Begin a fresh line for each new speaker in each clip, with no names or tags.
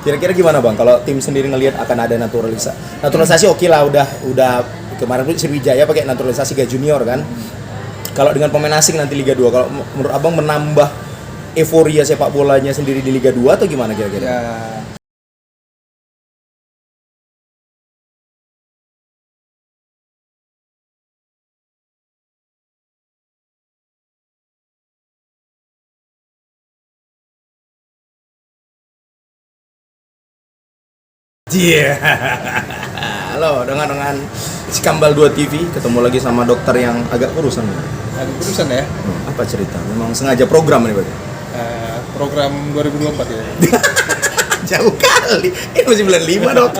Kira-kira gimana Bang kalau tim sendiri ngelihat akan ada naturalisasi oke lah udah kemarin tuh Sriwijaya pakai naturalisasi kayak junior kan. Kalau dengan pemain asing nanti Liga 2 kalau menurut Abang menambah euforia sepak bolanya sendiri di Liga 2 atau gimana kira-kira?
Ya,
Iya. Halo, dengan si Kambal 2 TV ketemu lagi sama dokter yang agak kurusan.
ada urusan ya.
Apa cerita? Memang sengaja program ini berarti.
Program 2024 ya.
Jauh kali. Ini masih bulan 5, Dok.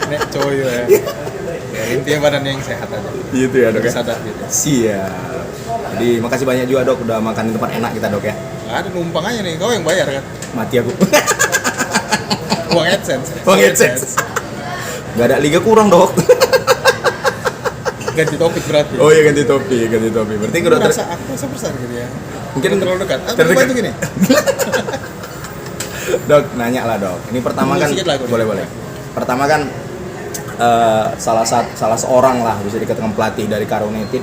Nek coyo ya. Ya, intinya badan yang sehat aja.
Gitu ya, Dok ya.
Sadar gitu.
Siap. Jadi makasih banyak juga, Dok, udah makan di tempat enak kita, Dok ya.
Nggak ada numpang aja nih, kau yang bayar kan?
Mati aku.
Uang AdSense.
Uang AdSense. Gak ada liga kurang, Dok.
Ganti topik berarti.
Oh iya, ganti topi. Berarti
Aku rasa besar gitu ya.
mungkin
terlalu dekat.
terdekat.
Bantu gini.
Dok, nanya lah, Dok. Ini pertama kan
Sedikit lah, aku
boleh. Pertama kan salah seorang lah bisa dikatakan pelatih dari Karo United,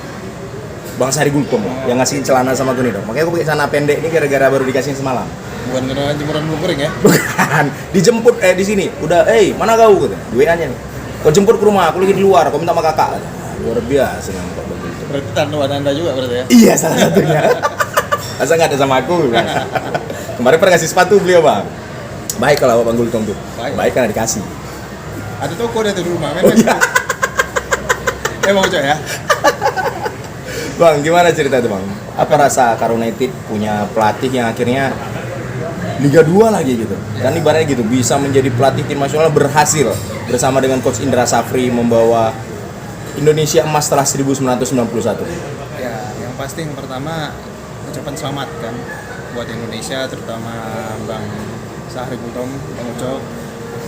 Bang Sari Gulkom yang ngasih celana sama gue nih, Dok. Makanya aku pakai celana pendek ini gara-gara baru dikasihin semalam.
Bukan karena jemuran belum kering ya?
Bukan, dijemput di sini. Udah, mana kau gitu. WA-nya nih. Kau jemput ke rumah, aku lagi di luar, kau minta sama kakak. Luar biasa memang kok begitu.
Berarti tanduan Anda juga berarti ya?
Iya, salah satunya. Masa nggak ada sama aku? Kan? Kemarin pernah kasih sepatu beliau, Bang. Baik kalau Bang Gultom tuh. Baik karena dikasih.
Ada toko deh tuh di rumah,
Oh, iya.
Emang cok ya?
Bang, gimana cerita itu, Bang? Apa rasa Karo United punya pelatih yang akhirnya Liga 2 lagi gitu. Dan ibaratnya gitu, bisa menjadi pelatih tim nasional berhasil bersama dengan Coach Indra Safri membawa Indonesia emas setelah 1991.
Ya, yang pasti yang pertama ucapan selamat kan buat Indonesia, terutama Bang Sahri Gultom, Bang Ucok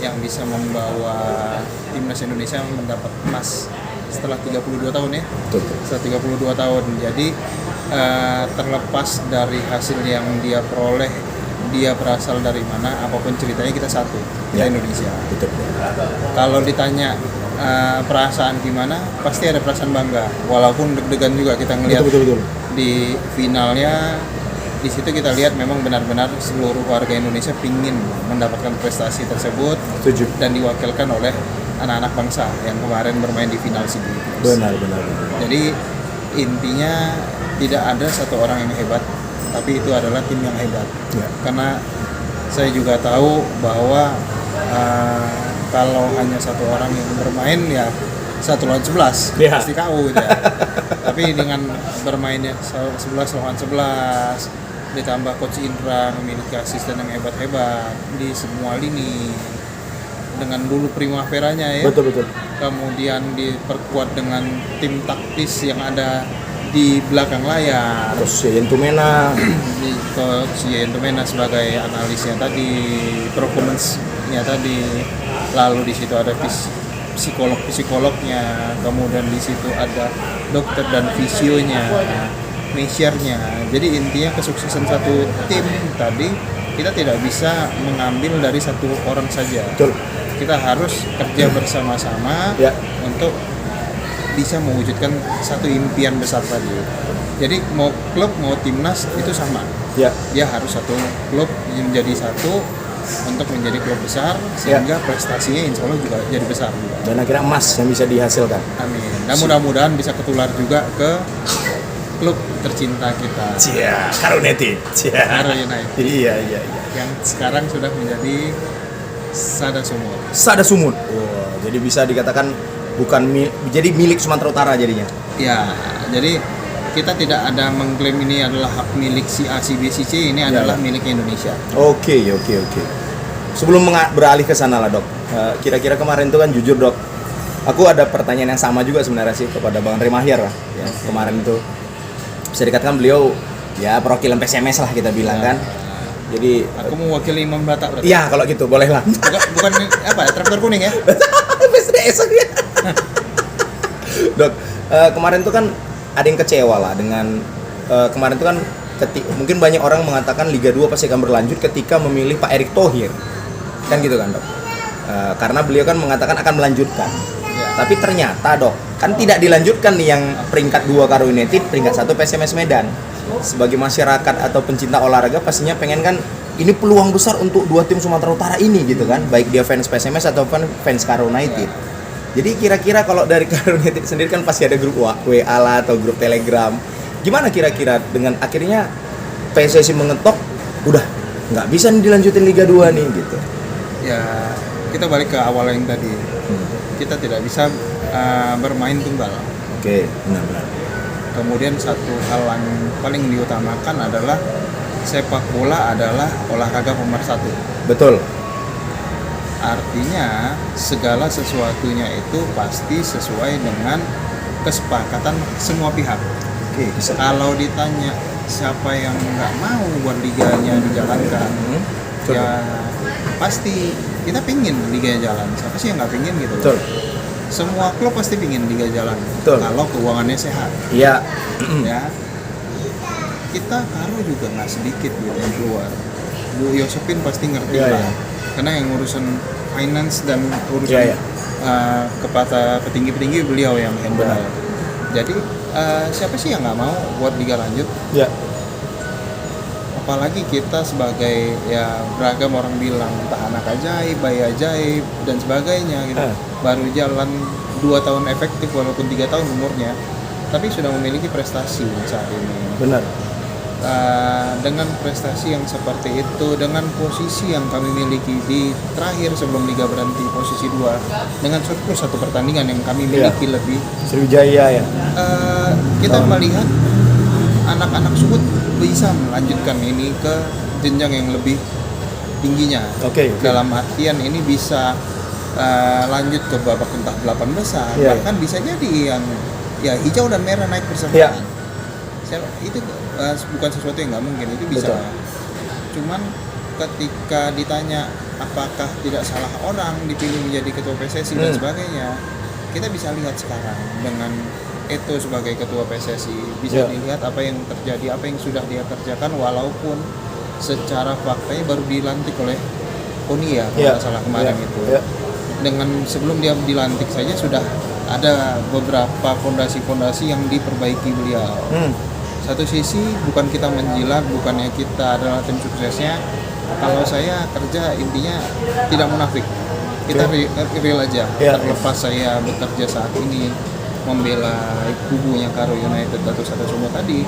yang bisa membawa timnas Indonesia mendapat emas setelah 32 tahun ya.
Betul.
Setelah 32 tahun. Jadi terlepas dari hasil yang dia peroleh, dia berasal dari mana, apapun ceritanya kita satu, kita
Ya.
Indonesia.
Betul.
Kalau ditanya perasaan gimana, pasti ada perasaan bangga. Walaupun deg-degan juga kita ngelihat
Betul.
di finalnya. Di situ kita lihat memang benar-benar seluruh warga Indonesia pingin mendapatkan prestasi tersebut.
Setuju.
Dan diwakilkan oleh anak-anak bangsa yang kemarin bermain di final SEA Games.
Benar.
Jadi intinya tidak ada satu orang yang hebat, tapi itu adalah tim yang hebat.
Ya.
Karena saya juga tahu bahwa kalau hanya satu orang yang bermain ya 1 lawan 11
Ya.
pasti KO gitu ya. Tapi dengan bermainnya 11 lawan 11 ditambah Coach Indra memiliki asisten yang hebat-hebat di semua lini dengan dulu Primaveranya ya.
Betul.
Kemudian diperkuat dengan tim taktis yang ada di belakang layar.
Terus Yen Tumena.
Di Coach Yentumena sebagai analisnya tadi, performance-nya tadi, lalu di situ ada psikolognya, kemudian di situ ada dokter dan fisionya, measure-nya. Jadi intinya kesuksesan satu tim tadi kita tidak bisa mengambil dari satu orang saja.
Betul.
Kita harus kerja bersama-sama
Ya.
untuk bisa mewujudkan satu impian besar tadi. Jadi mau klub mau timnas itu sama.
Ya.
Dia harus satu klub menjadi satu untuk menjadi klub besar sehingga prestasinya insya Allah juga jadi besar juga.
Dan akhirnya emas yang bisa dihasilkan.
Amin. Dan mudah-mudahan bisa ketular juga ke klub tercinta kita,
Karo United.
Karo United,
Iya.
yang sekarang sudah menjadi Sada Sumur.
Sada Sumut. Wah, jadi bisa dikatakan jadi milik Sumatera Utara jadinya.
Ya, jadi kita tidak ada mengklaim ini adalah hak milik si A, si B, si C, ini adalah milik Indonesia.
Oke. Sebelum beralih ke sana lah, Dok. Kira-kira kemarin tuh kan jujur, Dok. Aku ada pertanyaan yang sama juga sebenarnya sih kepada Bang Andre Mahyar lah. Ya, kemarin itu bisa dikatakan beliau ya perwakilan PSMS lah kita bilang kan. Jadi
Aku mewakili Imam Batak berarti.
iya kalau gitu boleh lah.
Bukan apa ya, traktor kuning ya?
PSDS ya. Dok, kemarin tuh kan ada yang kecewa lah dengan kemarin tuh kan mungkin banyak orang mengatakan Liga 2 pasti akan berlanjut ketika memilih Pak Erick Thohir kan gitu kan dok. Karena beliau kan mengatakan akan melanjutkan.
Ya.
Tapi ternyata dok, kan tidak dilanjutkan nih yang peringkat 2 Karo United, peringkat 1 PSMS Medan. Sebagai masyarakat atau pencinta olahraga pastinya pengen kan ini peluang besar untuk dua tim Sumatera Utara ini gitu kan, baik dia fans PSMS atau fans Karo United. Jadi kira-kira kalau dari Karo United sendiri kan pasti ada grup WA lah atau grup Telegram. Gimana kira-kira dengan akhirnya PSSI mengetok, udah nggak bisa nih dilanjutin Liga 2 nih gitu.
Ya, kita balik ke awal yang tadi. Kita tidak bisa bermain tunggal.
Oke, benar-benar.
Kemudian satu hal yang paling diutamakan adalah sepak bola adalah olahraga pemersatu.
Betul.
Artinya segala sesuatunya itu pasti sesuai dengan kesepakatan semua pihak.
Oke, bisa.
Kalau ditanya siapa yang nggak mau buat liganya dijalankan, ya pasti kita pingin liganya jalan. Siapa sih yang nggak pingin gitu?
Betul.
Semua klub pasti pingin liga jalan.
Betul.
Kalau keuangannya sehat.
Iya.
Ya. Kita Karo juga nggak sedikit gitu yang keluar. Bu Yosepin pasti ngerti
Iya,
lah.
iya.
Karena yang urusan finance dan urusan
Iya, iya.
kepada petinggi-petinggi beliau yang handle.
Benar.
Jadi siapa sih yang nggak mau buat liga lanjut?
Ya.
Apalagi kita sebagai ya beragam orang bilang entah anak ajaib, bayi ajaib dan sebagainya gitu. Baru jalan 2 tahun efektif walaupun 3 tahun umurnya, tapi sudah memiliki prestasi saat ini.
Benar.
Dengan prestasi yang seperti itu, dengan posisi yang kami miliki di terakhir sebelum liga berhenti posisi 2, dengan surplus 1 pertandingan yang kami miliki lebih,
Sriwijaya ya.
kita melihat anak-anak Sumut bisa melanjutkan ini ke jenjang yang lebih tingginya.
Oke.
Dalam artian ini bisa lanjut ke babak entah 8 besar, bahkan bisa jadi yang ya hijau dan merah naik bersamaan. Itu bukan sesuatu yang nggak mungkin, itu bisa.
Betul.
Cuman ketika ditanya apakah tidak salah orang dipilih menjadi ketua PSSI dan sebagainya, kita bisa lihat sekarang dengan Eto sebagai ketua PSSI bisa dilihat apa yang terjadi, apa yang sudah dia kerjakan, walaupun secara faktanya baru dilantik oleh Konia kalau nggak salah kemarin itu. Dengan sebelum dia dilantik saja sudah ada beberapa fondasi-fondasi yang diperbaiki beliau. Satu sisi bukan kita menjilat, bukannya kita adalah tim suksesnya. Kalau saya kerja intinya tidak munafik, kita real aja. Terlepas saya bekerja saat ini membela kubunya Karo United atau Sata Sumo tadi,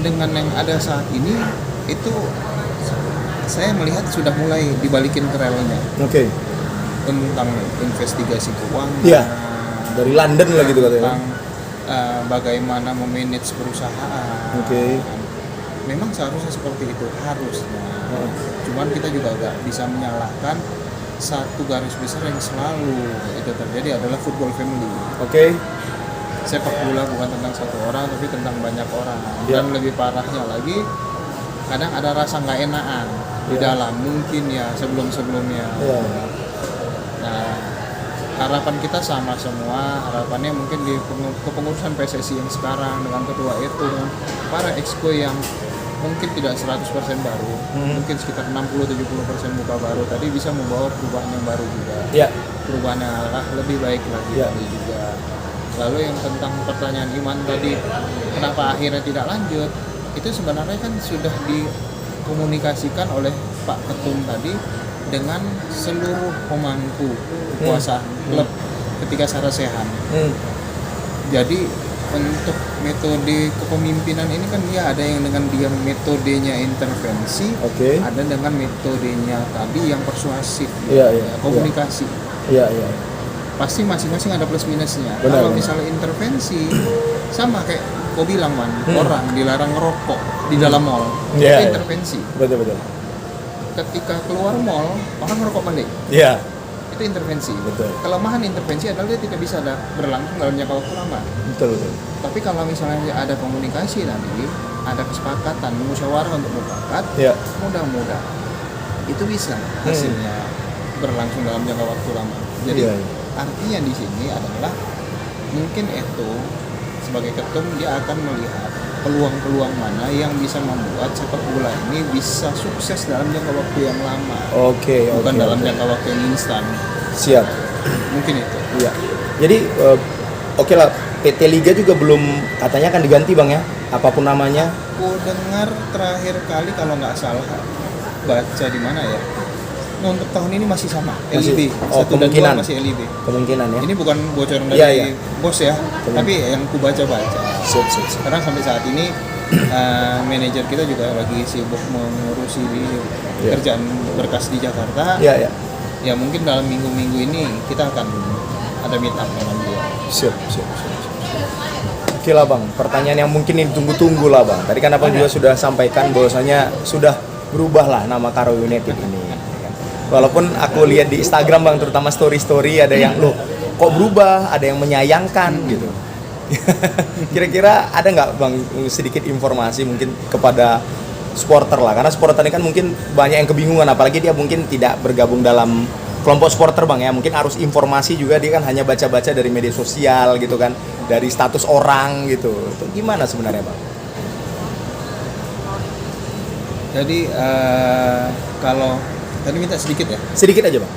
dengan yang ada saat ini itu saya melihat sudah mulai dibalikin ke relnya. Tentang investigasi keuangan,
dari London lah gitu katanya.
Tentang bagaimana memanage perusahaan. Memang seharusnya seperti itu, harusnya. Cuman kita juga gak bisa menyalahkan satu garis besar yang selalu itu terjadi adalah football family. Sepak bola bukan tentang satu orang tapi tentang banyak orang. Dan lebih parahnya lagi, kadang ada rasa nggak enakan di dalam, mungkin ya sebelumnya. Nah, harapan kita sama semua, harapannya mungkin di kepengurusan PSSI yang sekarang dengan ketua itu, para exco yang mungkin tidak 100% baru, mungkin sekitar 60-70% muka baru tadi bisa membawa perubahan yang baru juga. Perubahan yang arah lebih baik lagi tadi juga. Lalu yang tentang pertanyaan Iman tadi, kenapa akhirnya tidak lanjut? Itu sebenarnya kan sudah dikomunikasikan oleh Pak Ketum tadi dengan seluruh pemangku kekuasaan klub ketika Sarasehan. Jadi untuk metode kepemimpinan ini kan dia ada yang dengan dia metodenya intervensi, ada dengan metodenya tadi yang persuasif, komunikasi. Pasti masing-masing ada plus minusnya. Kalau misalnya intervensi, sama kayak kau bilang orang dilarang ngerokok di dalam mall, itu intervensi.
Betul.
Ketika keluar mall, orang ngerokok balik. Itu intervensi. Kelemahan intervensi adalah dia tidak bisa berlangsung dalam jangka waktu lama. Betul. Tapi kalau misalnya ada komunikasi tadi, ada kesepakatan, musyawarah untuk mufakat, mudah-mudahan itu bisa hasilnya berlangsung dalam jangka waktu lama. Jadi artinya di sini adalah mungkin itu sebagai ketum dia akan melihat peluang-peluang mana yang bisa membuat sepak bola ini bisa sukses dalam jangka waktu yang lama, bukan dalam jangka waktu yang instan.
Siap.
Mungkin itu.
Iya. Jadi oke lah, PT Liga juga belum katanya akan diganti Bang ya, apapun namanya.
Aku dengar terakhir kali kalau nggak salah baca di mana ya. Nah, untuk tahun ini masih sama, LIB. Satu dan dua masih LIB.
Kemungkinan ya.
Ini bukan bocoran dari
Iya.
bos ya, tapi yang ku baca-baca.
Siap.
Karena sampai saat ini manajer kita juga lagi sibuk mengurusi kerjaan berkas di Jakarta.
Iya.
Ya mungkin dalam minggu-minggu ini kita akan ada meet up dengan dia.
Siap. Oke lah Bang, pertanyaan yang mungkin ini tunggu-tunggu lah Bang. Tadi kan Abang juga sudah sampaikan bahwasanya sudah berubah lah nama Karo United ini. Walaupun aku lihat di Instagram Bang, terutama story-story ada yang loh kok berubah, ada yang menyayangkan gitu. Kira-kira ada nggak Bang sedikit informasi mungkin kepada supporter lah, karena supporter ini kan mungkin banyak yang kebingungan, apalagi dia mungkin tidak bergabung dalam kelompok supporter Bang ya, mungkin harus informasi juga, dia kan hanya baca-baca dari media sosial gitu kan, dari status orang gitu. Itu gimana sebenarnya Bang?
Jadi kalau tadi minta sedikit ya?
Sedikit aja Bang.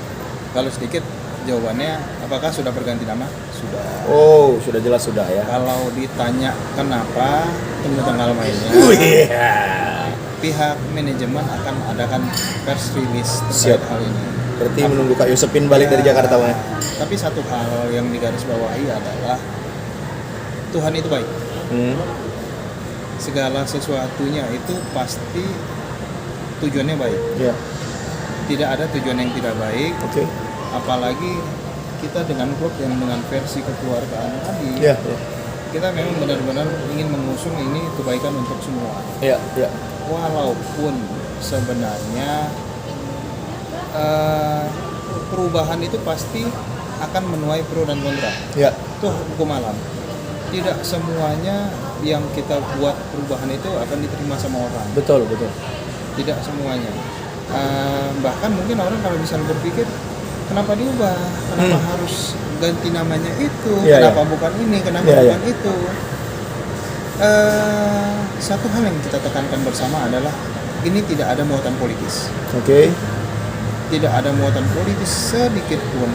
Kalau sedikit jawabannya apakah sudah berganti nama? Sudah.
Oh, sudah jelas sudah ya.
Kalau ditanya kenapa, tunggu tanggal mainnya. Pihak manajemen akan adakan press release terkait hal ini.
Berarti menunggu Kak Yosepin balik dari Jakarta Bang.
Tapi satu hal yang digarisbawahi adalah Tuhan itu baik. Segala sesuatunya itu pasti tujuannya baik.
Iya.
Tidak ada tujuan yang tidak baik.
Oke.
Apalagi kita dengan klub yang dengan versi kekeluargaan tadi.
Iya.
Kita memang benar-benar ingin mengusung ini kebaikan untuk semua.
Iya.
Walaupun sebenarnya perubahan itu pasti akan menuai pro dan kontra.
Iya.
Itu hukum alam. Tidak semuanya yang kita buat perubahan itu akan diterima sama orang.
Betul.
Tidak semuanya. Bahkan mungkin orang kalau misalnya berpikir kenapa diubah, kenapa harus ganti namanya itu, kenapa bukan ini, kenapa bukan itu. Satu hal yang kita tekankan bersama adalah ini tidak ada muatan politis.
Oke.
Tidak ada muatan politis sedikit pun.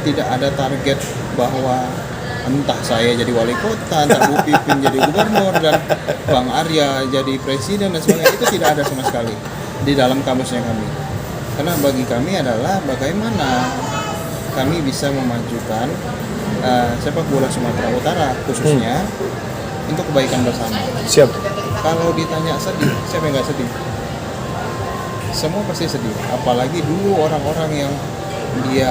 Tidak ada target bahwa entah saya jadi wali kota, entah Bu Pipin jadi gubernur, dan Bang Arya jadi presiden dan sebagainya. Itu tidak ada sama sekali di dalam kamusnya kami. Karena bagi kami adalah bagaimana kami bisa memajukan sepak bola Sumatera Utara khususnya untuk kebaikan bersama.
Siap.
Kalau ditanya sedih, siapa yang nggak sedih? Semua pasti sedih. Apalagi dulu orang-orang yang dia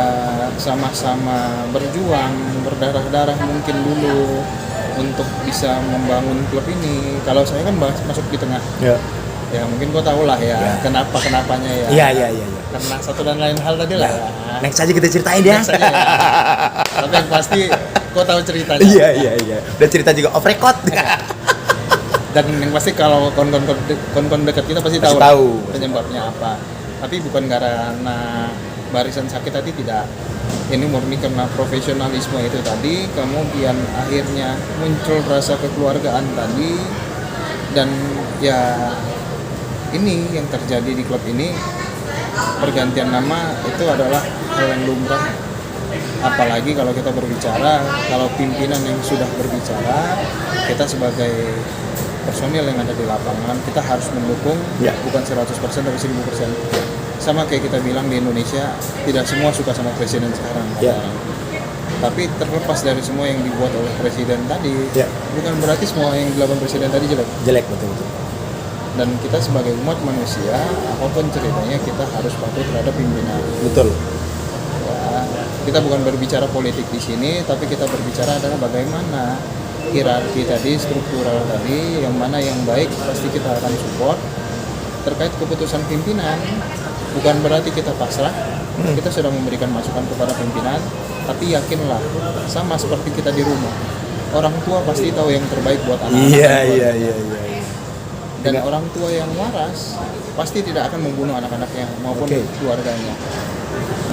sama-sama berjuang, berdarah-darah mungkin dulu untuk bisa membangun klub ini. Kalau saya kan masuk di tengah. Ya mungkin kau tahu lah ya, kenapanya ya.
Iya.
Karena satu dan lain hal tadi lah.
Next aja kita ceritain ya.
Next aja, ya. Tapi yang pasti kau tahu ceritanya.
Iya. Udah cerita juga off record.
Dan yang pasti kalau kon dekat kita pasti tahu penyebabnya apa. Tapi bukan karena barisan sakit tadi, tidak. Ini murni karena profesionalisme itu tadi, kemudian akhirnya muncul rasa kekeluargaan tadi, dan ya ini yang terjadi di klub ini. Pergantian nama itu adalah hal yang lumrah, apalagi kalau kita berbicara, kalau pimpinan yang sudah berbicara, kita sebagai personil yang ada di lapangan, kita harus mendukung, bukan 100% tapi 1000%. Sama kayak kita bilang di Indonesia, tidak semua suka sama presiden sekarang. Tapi terlepas dari semua yang dibuat oleh presiden tadi, bukan berarti semua yang dilakukan presiden tadi jelek.
Betul.
Dan kita sebagai umat manusia, apapun ceritanya kita harus patuh terhadap pimpinan.
Betul.
Ya, kita bukan berbicara politik di sini, tapi kita berbicara adalah bagaimana hierarki tadi, struktural tadi, yang mana yang baik pasti kita akan support. Terkait keputusan pimpinan, bukan berarti kita pasrah. Kita sudah memberikan masukan kepada pimpinan, tapi yakinlah, sama seperti kita di rumah, orang tua pasti tahu yang terbaik buat anak-anak.
Iya.
Dan orang tua yang waras pasti tidak akan membunuh anak-anaknya maupun keluarganya.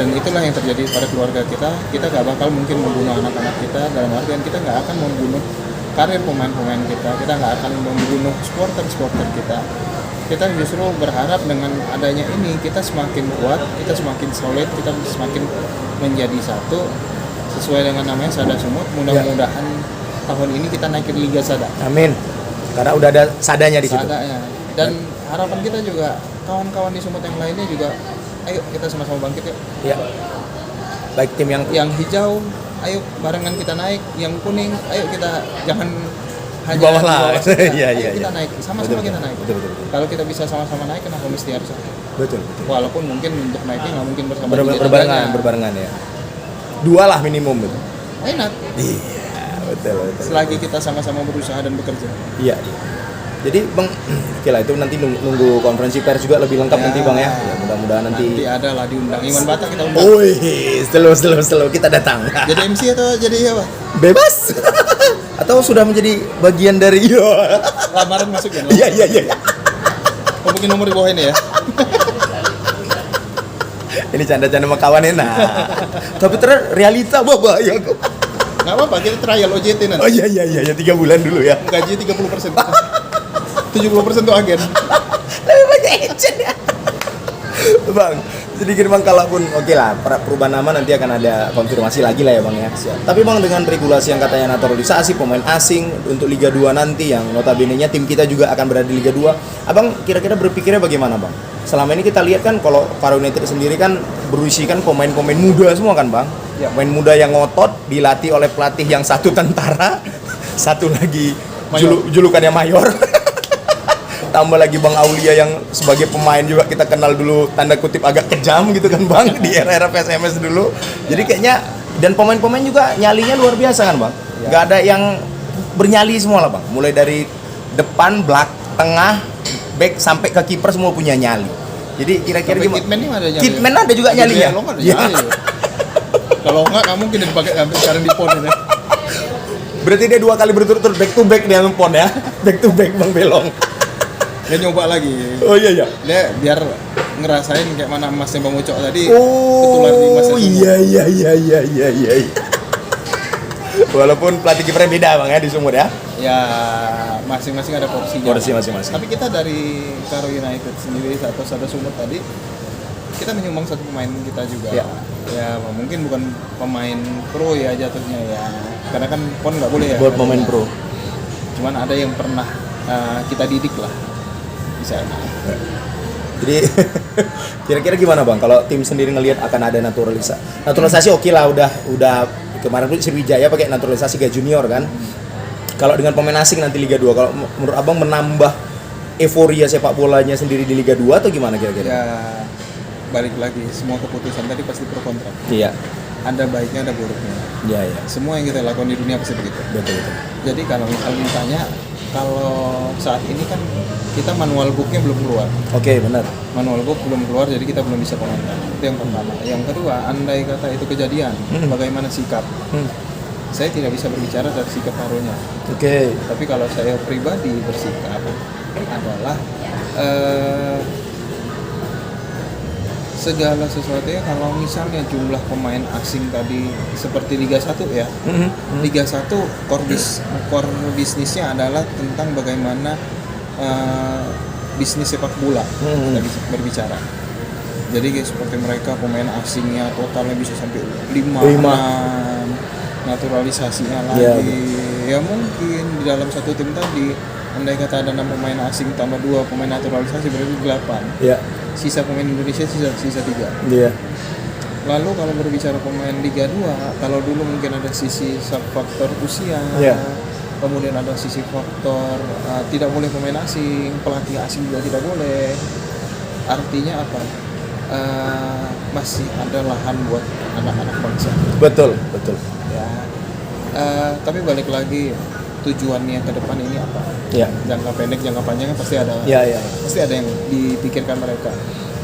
Dan itulah yang terjadi pada keluarga kita. Kita gak bakal mungkin membunuh anak-anak kita, dalam artian kita gak akan membunuh karir pemain-pemain kita nggak akan membunuh supporter kita. Kita justru berharap dengan adanya ini kita semakin kuat, kita semakin solid, kita semakin menjadi satu sesuai dengan namanya Sada Sumut. Mudah-mudahan tahun ini kita naik ke Liga Sada.
Amin. Karena udah ada sadanya di situ.
Sadanya. Dan harapan kita juga kawan-kawan di Sumut yang lainnya juga, ayo kita sama-sama bangkit yuk.
Ya. Baik tim
yang hijau, ayo barengan kita naik. Yang kuning, ayo kita jangan hanya
di bawah lah. Iya,
kita naik, sama-sama kita naik.
Betul.
Kalau kita bisa sama-sama naik, kenapa mesti harus satu?
Betul.
Walaupun mungkin untuk naiknya nggak mungkin bersama
berbarengan ya. 2 lah minimum gitu.
Enak.
Iya, betul.
Selagi kita sama-sama berusaha dan bekerja.
Iya. Jadi Bang, oke lah itu nanti nunggu konferensi pers juga lebih lengkap nanti Bang ya. Ya mudah-mudahan nanti
ada lah diundang. Iwan Bata kita undang.
Slow kita datang.
Jadi MC atau jadi apa?
Bebas. Atau sudah menjadi bagian dari
lamaran masuk ya?
Iya.
Mungkin nomor di bawah ini ya.
Ini canda-canda sama kawan enak. Tapi ternyata realita bahaya kok.
Nggak apa-apa, kita trial OJT nanti.
Oh iya 3 bulan dulu ya.
Gaji 30%. 70% tuh agen.
Lebih banyak agent ya. Bang, sedikit Bang, kalaupun oke lah perubahan nama nanti akan ada konfirmasi lagi lah ya Bang ya. Tapi Bang, dengan regulasi yang katanya naturalisasi pemain asing untuk Liga 2 nanti yang notabene-nya tim kita juga akan berada di Liga 2, Abang kira-kira berpikirnya bagaimana Bang? Selama ini kita lihat kan kalau Karo United sendiri kan berisikan pemain-pemain muda semua kan Bang? Ya. Pemain muda yang ngotot, dilatih oleh pelatih yang satu tentara, satu lagi julukannya mayor. Tambah lagi Bang Aulia yang sebagai pemain juga kita kenal dulu tanda kutip agak kejam gitu kan Bang di era PSMS dulu. Jadi kayaknya dan pemain-pemain juga nyalinya luar biasa kan Bang. Gak ada yang bernyali semua lah Bang. Mulai dari depan, tengah, back sampai ke kiper semua punya nyali. Jadi kira-kira gimana? Kitman ada juga nyali ya.
Kalau enggak mungkin dipakai sampai sekarang di pon ini.
Berarti dia 2 kali berturut-turut back to back dia pon ya. Back to back Bang Belong.
Dia nyoba lagi.
Oh iya.
Dia biar ngerasain kayak mana emasnya Bang Ucok tadi.
Ketular di emasnya semua. Iya. Walaupun pelatih kipernya beda Bang ya di Sumut ya.
Ya, masing-masing ada porsinya.
Porsi masing-masing.
Tapi kita dari Karo United sendiri atau Sada Sumut tadi kita menyumbang satu pemain kita juga. Ya mungkin bukan pemain pro ya jatuhnya ya. Karena kan pon nggak boleh ya.
Buat pemain pro.
Cuman ada yang pernah kita didik lah.
Jadi kira-kira gimana Bang kalau tim sendiri ngelihat akan ada naturalisasi oke lah udah kemarin tuh Sriwijaya pakai naturalisasi kayak junior kan. Kalau dengan pemain asing nanti Liga 2 kalau menurut Abang menambah euforia sepak bolanya sendiri di Liga 2 atau gimana kira-kira?
Ya balik lagi semua keputusan tadi pasti pro kontra.
Iya.
Ada baiknya ada buruknya.
Iya.
Semua yang kita lakukan di dunia pasti begitu.
Betul.
Jadi kalau misalnya ditanya kalau saat ini kan kita manual booknya belum keluar.
Oke, benar.
Manual book belum keluar, jadi kita belum bisa komentar. Itu yang pertama. Yang kedua, andai kata itu kejadian, bagaimana sikap? Saya tidak bisa berbicara dari sikap Karonya.
Oke.
Tapi kalau saya pribadi bersikap adalah segala sesuatunya kalau misalnya jumlah pemain asing tadi seperti Liga 1 ya. Liga 1 core bisnisnya adalah tentang bagaimana bisnis sepak bola kita bisa berbicara. Jadi kayak seperti mereka pemain asingnya totalnya bisa sampai 5 naturalisasinya lagi. Ya mungkin di dalam satu tim tadi andai kata ada 6 pemain asing tambah 2 pemain naturalisasi berarti 8.
Iya.
Sisa pemain Indonesia sisa 3.
Iya.
Lalu kalau berbicara pemain Liga 2, kalau dulu mungkin ada sisi faktor usia, kemudian ada sisi faktor tidak boleh pemain asing, pelatih asing juga tidak boleh. Artinya apa? Masih ada lahan buat anak-anak bangsa.
Betul.
Ya. Tapi balik lagi tujuannya ke depan ini apa?
Iya.
Jangka pendek, jangka panjang kan pasti ada.
Iya.
Pasti ada yang dipikirkan mereka.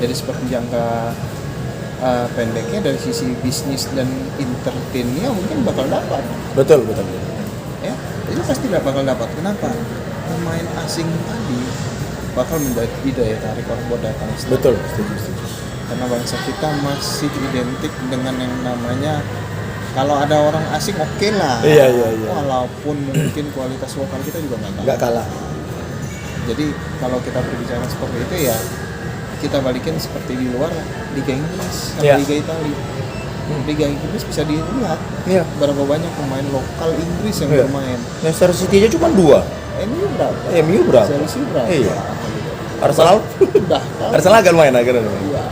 Jadi seperti jangka pendeknya dari sisi bisnis dan entertainnya mungkin bakal dapat.
Betul.
Ya, itu pasti bakal dapat. Kenapa? Pemain asing tadi bakal menjadi daya tarik orang buat datang.
Betul, setuju.
Karena bangsa kita masih identik dengan yang namanya Kalau ada orang asing oke lah.
Iya.
Walaupun mungkin kualitas lokal kita juga
Nggak kalah.
Jadi kalau kita berbicara seperti itu ya kita balikin seperti di luar Liga Inggris sama
Iya.
Liga Italia. Liga Inggris bisa dilihat
Iya.
berapa banyak pemain lokal Inggris yang
Iya.
bermain.
Leicester City aja cuma 2.
MU berapa?
MU berapa?
Chelsea berapa?
Iya. Arsenal
Bahkan
Arsenal agak lumayan akhirnya.
iya.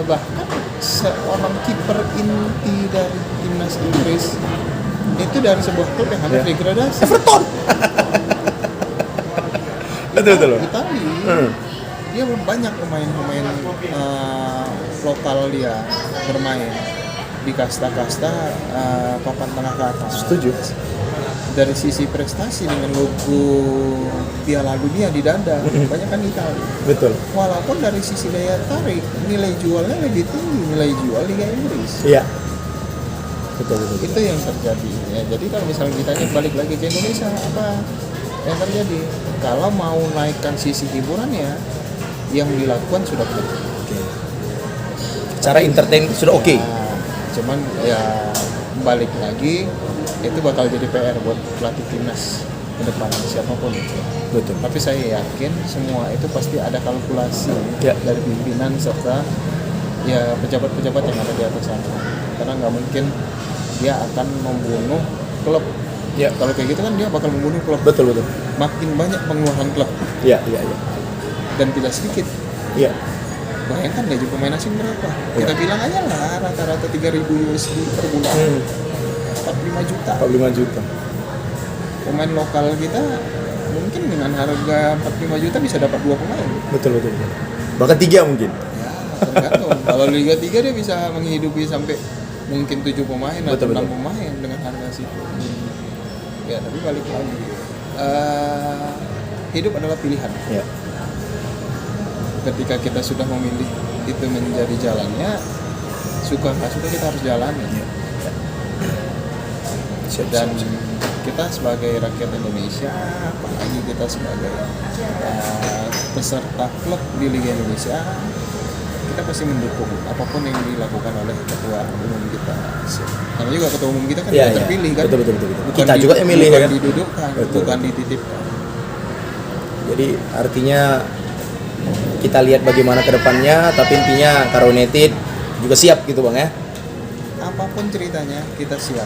Bahkan seorang kiper inti dari timnas Inggris itu dari sebuah klub yang hampir
Iya.
degradasi.
Everton. Betul.
Italia. Dia banyak pemain-pemain lokal dia bermain di kasta-kasta papan tengah ke atas.
Setuju.
Dari sisi prestasi dengan logo Piala Dunia di dada, banyak kan Italia.
Betul.
Walaupun dari sisi daya tarik, nilai jualnya lebih tinggi nilai jual Liga Inggris.
Iya. Betul.
Itu yang terjadi. Ya, jadi kalau misalnya ditanya balik lagi ke Indonesia, apa yang terjadi? Kalau mau naikkan sisi hiburannya, yang dilakukan sudah benar.
Oke. Cara entertain sudah oke.
Nah, cuman ya balik lagi itu bakal jadi PR buat pelatih timnas ke depan siapapun itu.
Betul.
Tapi saya yakin semua itu pasti ada kalkulasi
Ya.
dari pimpinan serta ya pejabat-pejabat yang ada di atas sana. Karena nggak mungkin dia akan membunuh klub.
Ya.
Kalau kayak gitu kan dia bakal membunuh klub.
Betul.
Makin banyak pengeluaran klub
Iya.
dan tidak sedikit.
Iya.
Bayangkan gaji pemain asing berapa? Kita bilang aja lah rata-rata 3.000 USD per bulan. 45 juta.
45 juta.
Pemain lokal kita mungkin dengan harga 45 juta bisa dapat 2 pemain.
Betul. Bahkan 3 mungkin.
Ya, tergantung. Kalau Liga 3 dia bisa menghidupi sampai mungkin 7 pemain atau 6 pemain dengan harga situ. Ya, tapi balik lagi. Hidup adalah pilihan.
Ya.
Ketika kita sudah memilih itu menjadi jalannya, suka nggak suka kita harus jalani. Dan kita sebagai rakyat Indonesia, apalagi kita sebagai peserta klub di Liga Indonesia, kita pasti mendukung apapun yang dilakukan oleh ketua umum kita. Karena juga ketua umum kita kan
Iya,
tidak terpilih kan.
Betul.
Bukan
Kita juga yang milih
bukan
kan.
didudukkan,
Betul.
bukan dititipkan.
Jadi artinya kita lihat bagaimana ke depannya, tapi intinya Karo United juga siap gitu Bang ya.
Apapun ceritanya kita siap.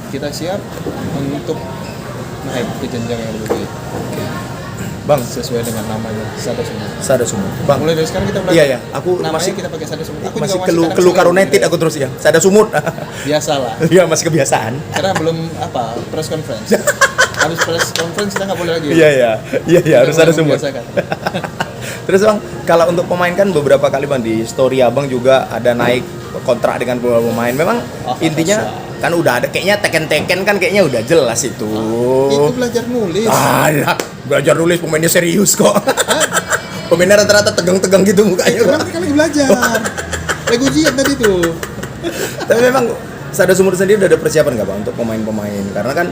Kita siap untuk naik ke jenjang yang lebih baik.
Bang,
Sesuai dengan namanya Sada Sumut.
Sada Sumut. Bang,
Mulai dari sekarang kita belajar.
iya. Aku
Namanya
masih
kita pakai Sada Sumut. Aku
masih
juga
kelu
kadang-kadang
Karo United
gitu.
aku terus ya. Sada Sumut.
Biasalah.
Iya, masih kebiasaan.
Karena belum press conference. Habis press conference kita nggak boleh lagi.
Iya, harus
Kita
Sada
mulai
Sumut.
membiasakan.
Terus Bang, kalau untuk pemain kan beberapa kali Bang di story Abang juga ada naik kontrak dengan beberapa pemain. Memang intinya kan udah ada kayaknya teken-teken kan kayaknya udah jelas itu.
Itu belajar nulis.
Ya, belajar nulis pemainnya serius kok. Pemainnya rata-rata tegang-tegang gitu mukanya.
Itu kan mereka lagi belajar. Lagi ujian tadi tuh.
Tapi memang Sada Sumut sendiri udah ada persiapan nggak Bang untuk pemain-pemain? Karena kan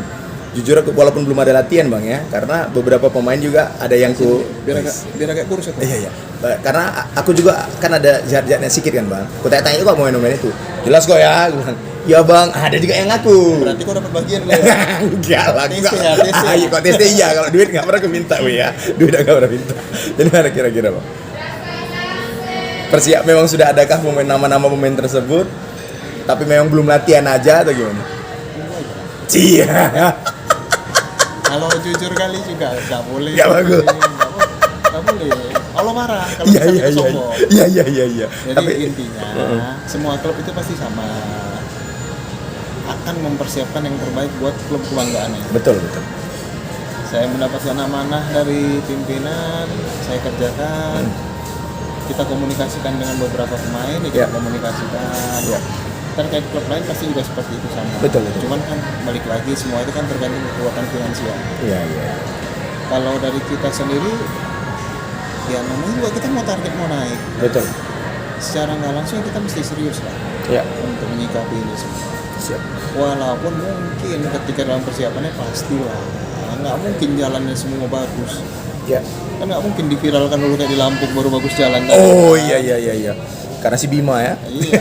jujur aku walaupun belum ada latihan Bang ya, karena beberapa pemain juga ada yang
biar agak kurus aku.
Iya. Karena aku juga kan ada jahat-jahatnya sedikit kan Bang. Aku tanya-tanya kok pemain-pemain itu. Jelas kok ya, aku bilang, iya Bang, ada juga yang ngaku.
Berarti kau dapat bagian lo ya.
Enggak lah,
TC
enggak.
ya, TC.
Iya, kok TC iya, kalau duit enggak pernah keminta gue ya. Duit enggak pernah minta. Jadi mana kira-kira Bang? Persiap memang sudah adakah nama-nama pemain tersebut? Tapi memang belum latihan aja atau gimana? Iya.
Kalau jujur kali juga nggak boleh.
Nggak bagus.
Nggak boleh. Allah marah kalau
Iya.
misalnya kita sombong.
Iya.
Jadi
Tapi
intinya semua klub itu pasti sama akan mempersiapkan yang terbaik buat klub kebanggaannya.
betul.
Saya mendapatkan amanah dari pimpinan, saya kerjakan. Kita komunikasikan dengan beberapa pemain, kita
Ya.
komunikasikan.
Ya.
Terkait klub lain pasti juga seperti itu sama.
Betul.
Cuman kan balik lagi semua itu kan tergantung kekuatan finansial.
Iya.
Kalau dari kita sendiri, ya namanya juga kita mau target mau naik.
Betul.
Secara nggak langsung kita mesti serius lah
Iya.
untuk menyikapi ini semua.
Siap.
Walaupun mungkin ketika dalam persiapannya pastilah nggak mungkin jalannya semua bagus.
Ya.
Kan nggak mungkin diviralkan dulu kayak di Lampung baru bagus jalan.
Oh iya. Karena si Bima ya.
Iya.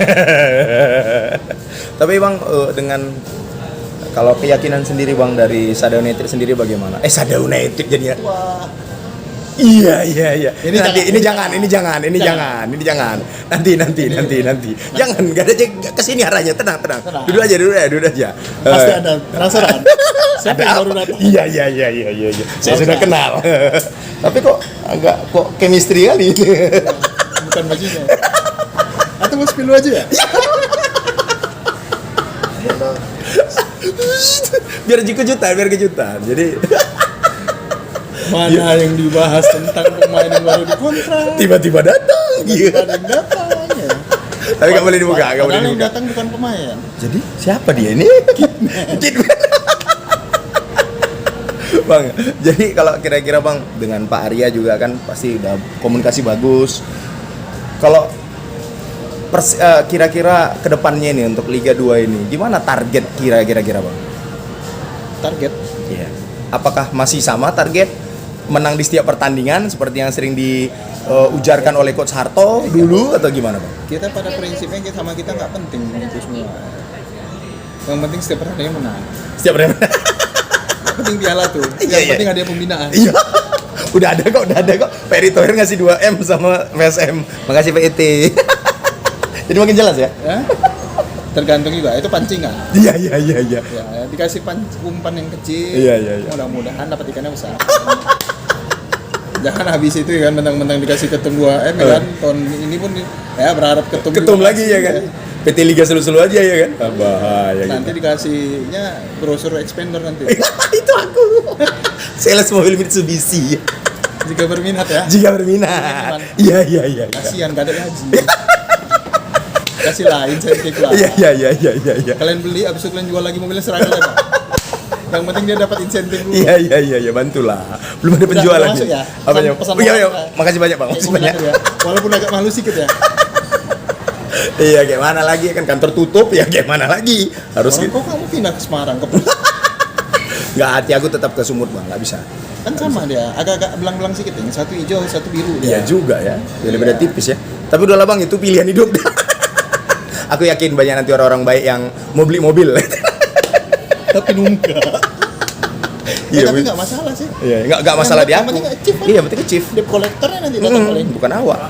Tapi Bang, dengan kalau keyakinan sendiri Bang dari Sada United sendiri bagaimana? Sada United jadinya.
Wah.
Iya.
Ini
Jangan. Nanti. Jangan, enggak ada kesini arahnya. Tenang. Duduk aja.
Pasti ada penasaran. Siapa yang baru datang?
Iya. Saya sudah kenal. Tapi kok chemistry kali.
Bukan bajunya. Atau mau spill aja ya?
biar kejutan. Jadi
mana yang dibahas tentang pemain yang baru dikontrak?
tiba-tiba datang.
Tiba-tiba ada yang datang ya.
Tapi nggak boleh dibuka.
Padahal yang datang bukan pemain.
Jadi siapa dia ini? Kidman. Bang, jadi kalau kira-kira Bang dengan Pak Arya juga kan pasti udah komunikasi bagus. Kalau kira-kira kedepannya ini untuk Liga 2 ini gimana target kira-kira Bang?
Target?
Iya. Apakah masih sama target menang di setiap pertandingan seperti yang sering diujarkan oleh Coach Harto dulu atau gimana Bang?
Kita pada prinsipnya sama kita nggak penting itu semua. Yang penting setiap pertandingan menang.
Setiap pertandingan.
Yang penting piala tuh. Yang penting ada pembinaan.
Iya. Udah ada kok. Pak Erick Thohir ngasih 2M sama VSM. Makasih PET. Jadi makin jelas ya?
Tergantung juga, itu pancingan.
Iya.
Ya, dikasih umpan yang kecil.
Iya.
Mudah-mudahan dapat ikannya besar. Jangan habis itu kan mentang-mentang dikasih ketum 2M ya kan. Tahun ini pun ya berharap ketum
lagi ya kan. PT Liga selu-selu aja ya kan. Bahaya
nanti
gitu.
dikasihnya brosur expander nanti.
Itu aku. Sales mobil Mitsubishi.
Jika berminat ya.
Iya.
Kasihan gak ada gaji. Kasih lah insentif lah.
Iya.
Kalian beli abis itu kalian jual lagi mobilnya seragam ya, Pak. Yang penting dia dapat insentif dulu.
Iya, bantulah. Belum ada penjualan.
Masuk ya.
Apanya?
Pesan
Iya. Makasih banyak, Bang. Makasih banyak.
Ya. Walaupun agak malu sedikit ya.
Iya, kayak mana lagi kan kantor tutup ya, kayak mana lagi? Harus
gitu. Kok kamu pindah ke Semarang ke
Enggak, hati aku tetap ke Sumut, Bang. Enggak bisa.
Kan sama dia, agak-agak belang-belang sedikit ya. Satu hijau, satu biru dia.
Iya juga ya. Beda-beda tipis ya. Tapi udahlah Bang, itu pilihan hidup. Aku yakin banyak nanti orang-orang baik yang mau beli mobil.
Tapi nunggak.
Iya,
tapi nggak masalah sih.
Iya, nggak masalah dia.
Yang penting achieve kan?
Iya, penting achieve.
Debt collectornya nanti datang paling.
Bukan awak.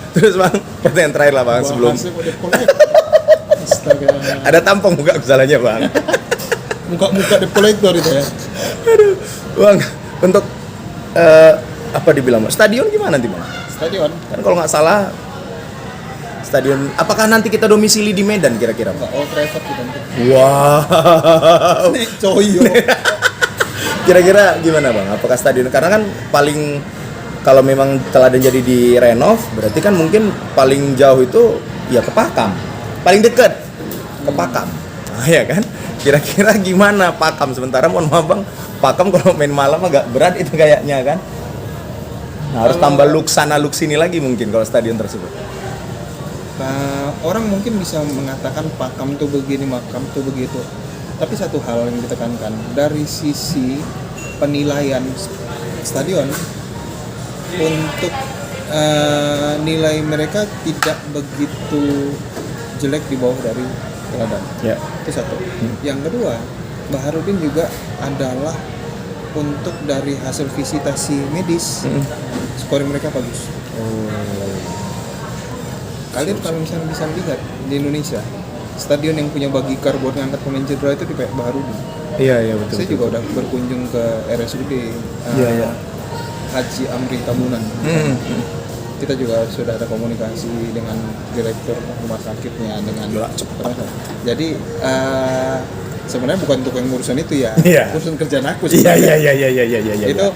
Terus Bang, pertanyaan terakhir lah Bang sebelum.
Astaga.
Ada tampang muka kesalahannya Bang.
Muka debt collector itu ya.
Aduh, Bang, untuk apa dibilang Bang? Stadion gimana nanti Bang?
Stadion.
Kan kalau nggak salah stadion, apakah nanti kita domisili di Medan kira-kira Bang?
Old Trafford gitu nanti.
Wow.
Nek coyo.
Kira-kira gimana Bang? Apakah stadion, karena kan paling kalau memang telah jadi direnov, berarti kan mungkin paling jauh itu ya ke Pakam. Paling dekat ke Pakam. Nah, ya kan? Kira-kira gimana Pakam? Sementara mohon maaf Bang, Pakam kalau main malam agak berat itu kayaknya kan. Nah, harus tambah look sana look sini lagi mungkin kalau stadion tersebut.
Nah, orang mungkin bisa mengatakan Pakam tuh begini, Makam tuh begitu. Tapi satu hal yang ditekankan dari sisi penilaian stadion untuk nilai mereka tidak begitu jelek di bawah dari teladan.
Ya.
Itu satu. Yang kedua, Baharudin juga adalah untuk dari hasil visitasi medis, scoring mereka bagus. Kalian kalau misalnya bisa lihat di Indonesia, stadion yang punya bagikar buat ngangkat pemain cedera itu di Baharudin.
Iya betul.
Saya juga udah berkunjung ke RSUD Haji Amri Tamunan. Kita juga sudah ada komunikasi dengan direktur rumah sakitnya dengan jadi sebenarnya bukan untuk yang urusan itu ya, urusan kerjaan aku sih.
Iya.
Itu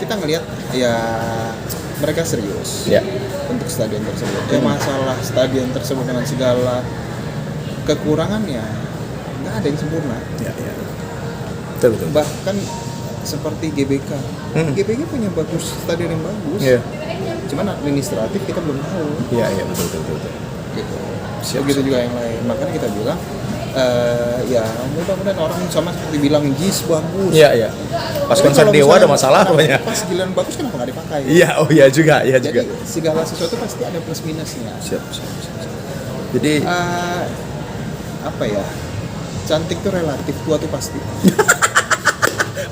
kita ngelihat ya mereka serius untuk stadion tersebut. Ya masalah stadion tersebut dengan segala kekurangannya nggak ada yang sempurna.
Betul.
Bahkan seperti GBK, GBK punya bagus stadion yang bagus. Cuman administratif kita belum tahu.
Iya betul.
Gitu. Begitu juga yang lain. Makanya kita bilang Ya mudah-mudahan orang sama seperti bilang JIS bagus.
Iya. Pas
Tapi
konser
kalau
Dewa ada
misalnya
masalah rupanya.
pas giliran bagus kenapa nggak dipakai?
Iya, oh iya juga.
Jadi segala sesuatu pasti ada plus minusnya.
Siap. Jadi
Apa ya? Cantik tuh relatif, tua tuh pasti.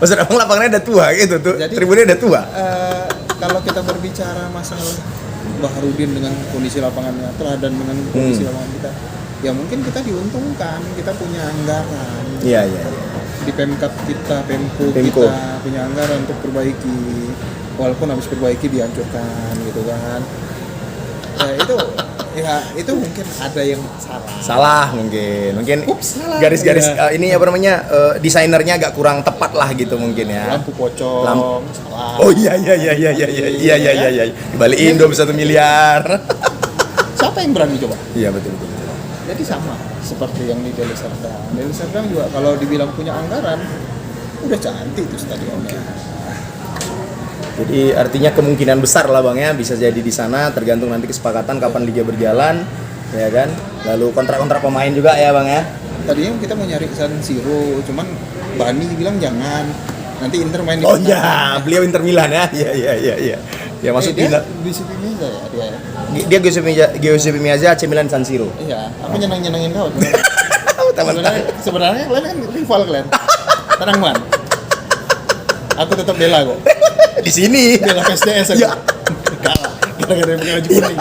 maksud abang lapangannya ada tua gitu tuh.
Jadi-
Tribunnya ada tua.
Kalau kita berbicara masalah Baharudin dengan kondisi lapangannya dan dengan kondisi lapangan kita, ya mungkin kita diuntungkan, kita punya anggaran.
Iya.
Di Pemkap kita, Pemko
Pemko.
kita punya anggaran untuk perbaiki, walaupun habis perbaiki dihancurkan gitu kan. Itu mungkin ada yang
Salah mungkin
Ups, salah.
garis-garis
Iya.
ini apa namanya desainernya agak kurang tepat lah gitu mungkin ya.
lampu pocong, salah.
Oh iya. Dibalikin 21 miliar.
Siapa yang berani coba?
Iya betul.
Jadi sama seperti yang di Deli Serdang. Deli Serdang juga kalau dibilang punya anggaran, udah cantik tuh stadionnya.
Jadi artinya kemungkinan besar lah bang ya bisa jadi di sana tergantung nanti kesepakatan kapan liga berjalan ya kan. Lalu kontrak-kontrak pemain juga ya bang ya.
Tadinya kita mau nyari San Siro, cuman Bani bilang jangan. Nanti Inter main di
Oh
sana.
iya, beliau Inter Milan ya. Iya. Ya maksud
dia
Milan.
di situ Miza ya dia.
Dia Giuseppe Meazza AC Milan San Siro.
Iya, aku nyenangin kau. Sebenarnya kalian kan rival kalian. Tenang man. Aku tetap bela kok.
Di sini.
Bela PSDS aku.
Ya.
Kalah. Gara-gara pakai baju kuning.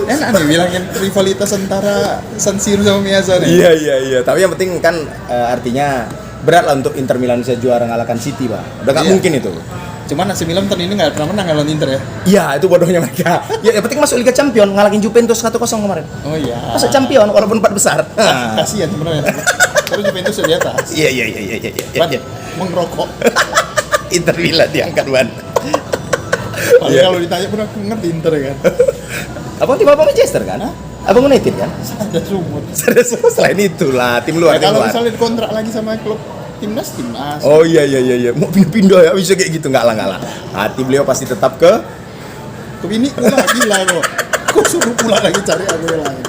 Enak nih bilangin rivalitas antara San Siro sama Miazza nih.
Iya. Tapi yang penting kan artinya berat lah untuk Inter Milan bisa juara ngalahkan City bang. Udah nggak
Iya.
mungkin itu.
Cuman AC Milan tahun ini nggak pernah menang lawan Inter ya.
Iya itu bodohnya mereka. Ya yang penting masuk Liga Champion ngalahin Juventus 1-0 kemarin.
Oh iya.
Masuk Champion walaupun 4 besar.
Kasihan sebenarnya. Terus Juventus sudah di atas.
Iya.
Ban mengerokok.
Inter Milan diangkat ban.
Paling
Iya.
kalau ditanya pun aku ngerti Inter ya kan.
Abang tiba apa Manchester kan? Abang United kan?
Ada sumut.
Selain itulah tim luar.
Ya, kalau misalnya dikontrak lagi sama klub timnas.
Oh iya. Mau pindah ya bisa kayak gitu nggak lah. Hati beliau pasti tetap ke.
Ini pula gila kok. Kok suruh pula lagi cari aku yang lain.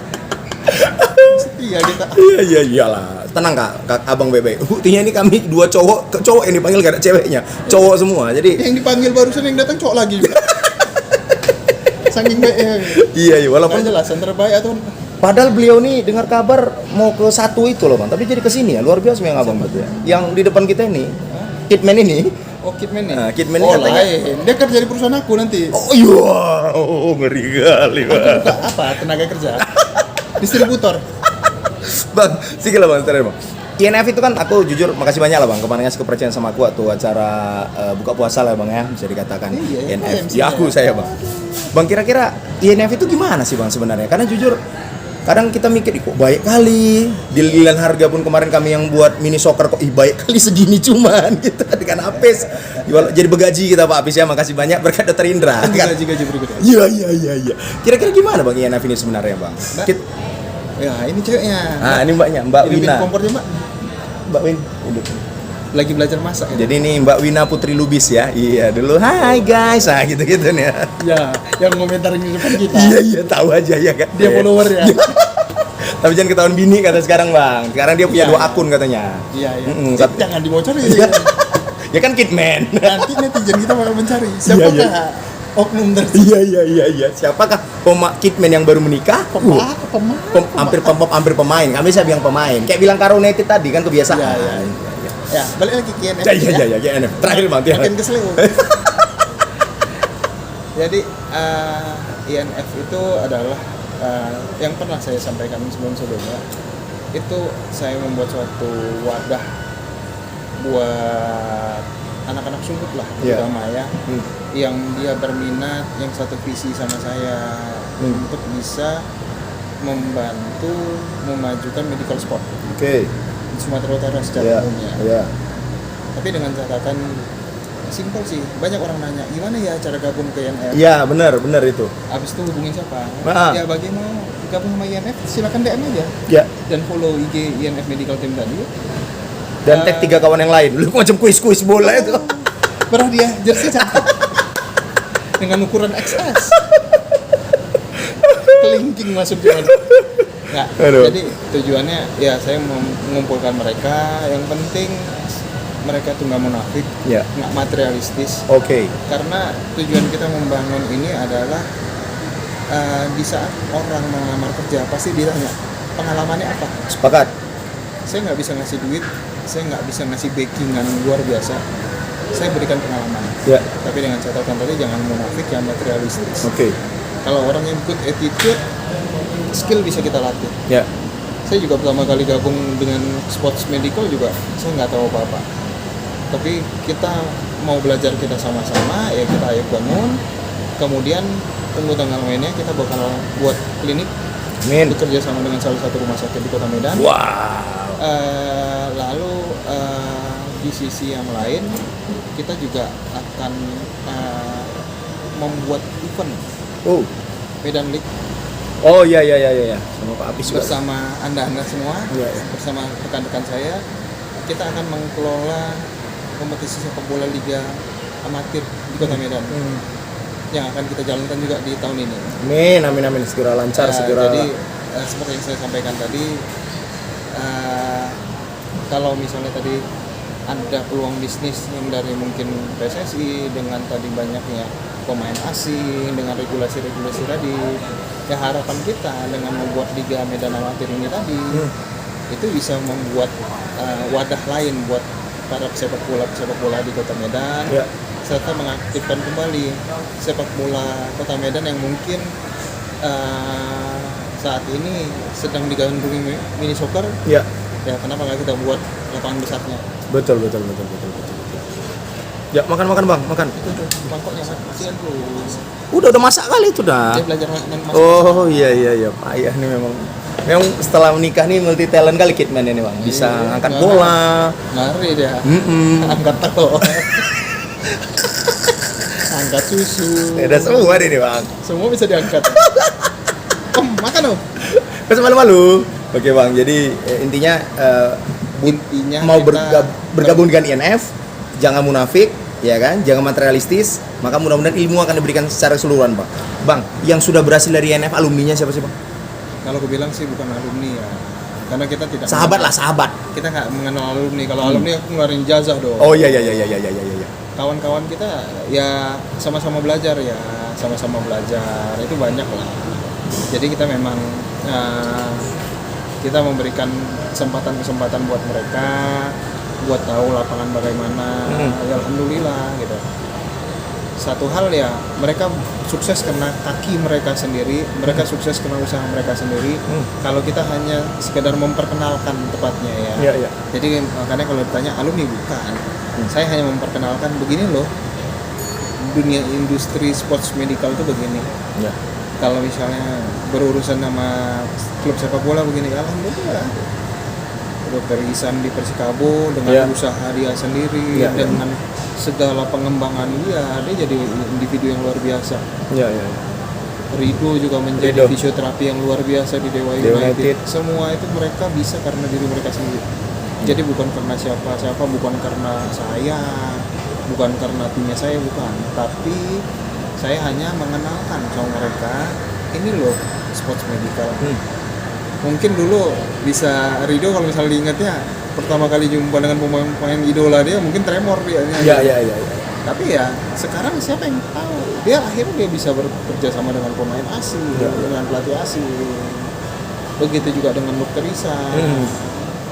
Setia kita.
Iyalah. Tenang kak abang bebe. Buktinya ini kami dua cowok yang dipanggil gak ada ceweknya. Cowok semua. Jadi
Yang dipanggil barusan yang datang cowok lagi juga. Saking baiknya.
iya walaupun
Nggak jelas antara baik atau
padahal beliau nih dengar kabar mau ke satu itu loh bang. Tapi jadi ke sini ya luar biasa yang abang betul ya. Yang di depan kita ini Kidman ini.
Oh, Kidman nih?
Nah, Kidman
oh,
katanya-
lain. Dia kerja di perusahaan aku nanti.
Oh iya. Oh ngeri kali bang.
Buka apa? Tenaga kerja. Distributor.
Bang, sikit lah bang, terakhir bang. INF itu kan aku jujur makasih banyak lah bang kemarin ngasih kepercayaan sama aku waktu acara buka puasa lah bang ya bisa dikatakan
Iya,
INF.
MC
Ya aku saya bang. Bang kira-kira INF itu gimana sih bang sebenarnya? Karena jujur kadang kita mikir kok baik kali deal-dealan harga pun kemarin kami yang buat mini soccer kok baik kali segini cuman gitu dengan Apes jadi begaji kita Pak Apes ya makasih banyak berkat Dr. Indra kan?
Gaji berikutnya.
Iya. Kira-kira gimana bang INF ini sebenarnya bang?
Mbak.
Kit-
Ya, ini ceweknya.
Ah ini Mbak
Hidupin
Wina.
kompornya, Mbak.
Mbak Win.
Lagi belajar masak ya.
Jadi ini Mbak Wina Putri Lubis ya. Iya dulu. Hai guys. Nah gitu-gitu nih.
Ya, yang komentarin di depan kita.
Iya tahu aja ya kan.
Dia follower ya.
Tapi jangan ketahuan bini kata sekarang bang. Sekarang dia punya
Iya,
2
iya.
akun katanya.
Iya.
Tapi-
Jangan dibocorin.
Iya. Ya kan Kidman.
Nanti netizen kita bakal mencari siapakah
Iya.
oknum tersebut.
Iya. Siapakah Kidman yang baru menikah? Hampir pemain. Kami saya bilang pemain. Kayak bilang Karo United tadi kan kebiasaan.
Iya. Ya, balik lagi ke INF.
Iya. Terakhir bang.
Makin kesel. Jadi INF itu adalah yang pernah saya sampaikan sebelumnya. Itu saya membuat suatu wadah buat anak-anak sungguh lah,
Iya.
terutama ya, yang dia berminat, yang satu visi sama saya untuk bisa membantu memajukan medical sport
Oke.
di Sumatera Utara secara umumnya.
Iya.
Tapi dengan catatan simpel sih, banyak orang nanya gimana ya cara gabung ke INF.
Iya benar itu.
Abis itu hubungin siapa?
Ah.
Ya bagi mau gabung sama INF silakan DM aja
Ya.
dan follow IG INF Medical Team tadi.
Dan tag 3 kawan yang lain. Lu macam kuis bola itu.
Berah dia jersey cantik dengan ukuran XS. Kelingking masuk jalan. Nggak,
Aduh.
jadi tujuannya ya saya mau mengumpulkan mereka. Yang penting mereka tuh nggak munafik,
Ya.
nggak materialistis.
Oke.
Karena tujuan kita membangun ini adalah di saat orang melamar kerja pasti ditanya pengalamannya apa.
Sepakat.
Saya nggak bisa ngasih duit, saya nggak bisa ngasih backingan luar biasa. Saya berikan pengalaman.
Ya.
Tapi dengan catatan tadi jangan munafik, yang materialistis.
Oke.
Kalau orang yang good attitude, skill bisa kita latih.
Ya.
Saya juga pertama kali gabung dengan sports medical juga saya nggak tahu apa-apa. Tapi kita mau belajar, kita sama-sama, ya kita ayo bangun. Kemudian tunggu tanggal mainnya, kita bakal buat klinik
Amin.
bekerja sama dengan salah satu rumah sakit di Kota Medan.
Wow.
Lalu di sisi yang lain kita juga akan membuat event
Oh.
Medan League
Oh iya. Sama Pak Apis juga.
bersama anda semua,
Iya, iya.
bersama rekan-rekan saya. Kita akan mengelola kompetisi sepak bola Liga Amatir di Kota Medan yang akan kita jalankan juga di tahun ini.
Amin. Segera lancar, segera.
Jadi seperti yang saya sampaikan tadi, kalau misalnya tadi ada peluang bisnis yang dari mungkin PSSI dengan tadi banyaknya pemain asing, dengan regulasi-regulasi tadi, ya harapan kita dengan membuat Liga Medan Amatir ini tadi itu bisa membuat wadah lain buat para pesepak bola di Kota Medan,
Ya.
serta mengaktifkan kembali sepak bola Kota Medan yang mungkin saat ini sedang digandrungi mini soccer.
Ya.
Ya kenapa nggak kita buat lapangan besarnya?
Betul. Ya, makan Bang, makan.
Itu tuh mangkoknya kasihan tuh.
Udah masak kali itu dah.
Dia belajar masak.
Oh iya, payah nih memang. Memang setelah menikah nih multi talent kali Kitman ini Bang. Bisa
Iya,
angkat
nggak.
bola.
Ngari dia. Angkat telur. Angkat susu.
Ada semua nih Bang.
Semua bisa diangkat. Makan dong.
Masa malu-malu. Oke Bang, jadi intinya
Intinya
mau
kita
bergabung dengan INF, jangan munafik, ya kan? Jangan materialistis, maka mudah-mudahan ilmu akan diberikan secara keseluruhan, Bang. Bang, yang sudah berhasil dari INF alumninya siapa sih, Bang?
Kalau aku bilang sih bukan alumni ya. Karena kita tidak
Sahabat lah, sahabat.
Kita nggak mengenal alumni. Kalau alumni aku ngeluarin jazah dong.
Oh iya.
Kawan-kawan kita ya sama-sama belajar ya, sama-sama belajar. Itu banyak lah. Jadi kita memang kita memberikan kesempatan buat mereka, buat tahu lapangan bagaimana. Ya, alhamdulillah gitu. Satu hal ya, mereka sukses karena kaki mereka sendiri, mereka sukses karena usaha mereka sendiri. Kalau kita hanya sekedar memperkenalkan tepatnya ya.
Iya.
Jadi makanya kalau ditanya alumni bukan, saya hanya memperkenalkan begini loh, dunia industri sports medical itu begini.
Ya.
Kalau misalnya berurusan sama klub sepak bola begini, alhamdulillah. Dokter Isan di Persikabo dengan usaha dia sendiri, dengan segala pengembangan dia jadi individu yang luar biasa.
Iya.
Rido juga menjadi fisioterapi yang luar biasa di Dewa United. Semua itu mereka bisa karena diri mereka sendiri. Jadi bukan karena siapa-siapa, bukan karena saya, bukan karena timnya saya, bukan. Tapi saya hanya mengenalkan sama mereka, ini loh sports medical. Mungkin dulu bisa Rido kalau misalnya diingatnya pertama kali jumpa dengan pemain idola dia mungkin tremor dia.
Iya.
Tapi ya sekarang siapa yang tahu? Dia akhirnya dia bisa bekerja sama dengan pemain asing, dengan pelatih asing. Begitu juga dengan Dokter Isan.